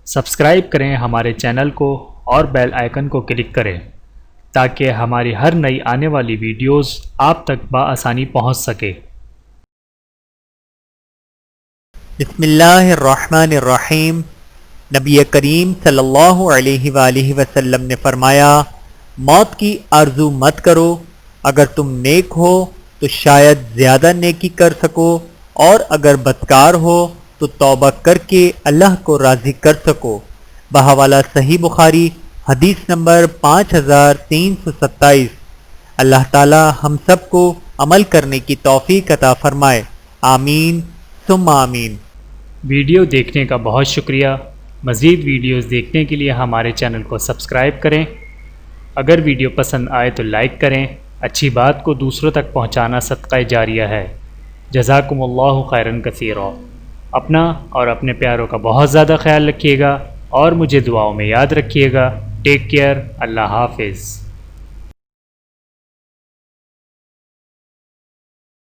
Subscribe کریں ہمارے channel کو اور بیل آئیکن کو کلک کریں تاکہ ہماری ہر نئی آنے والی ویڈیوز آپ تک بآسانی پہنچ سکے۔ بسم اللہ الرحمن الرحیم۔ نبی کریم صلی اللہ علیہ وآلہ وسلم نے فرمایا، موت کی آرزو مت کرو، اگر تم نیک ہو تو شاید زیادہ نیکی کر سکو، اور اگر بدکار ہو تو توبہ کر کے اللہ کو راضی کر سکو۔ بحوالہ صحیح بخاری حدیث نمبر 5327۔ اللہ تعالی ہم سب کو عمل کرنے کی توفیق عطا فرمائے، آمین ثم آمین۔ ویڈیو دیکھنے کا بہت شکریہ۔ مزید ویڈیوز دیکھنے کے لیے ہمارے چینل کو سبسکرائب کریں۔ اگر ویڈیو پسند آئے تو لائک کریں۔ اچھی بات کو دوسروں تک پہنچانا صدقہ جاریہ ہے۔ جزاکم اللہ خیرا کثیرا۔ اپنا اور اپنے پیاروں کا بہت زیادہ خیال رکھیے گا اور مجھے دعاؤں میں یاد رکھیے گا۔ Take care. اللہ حافظ۔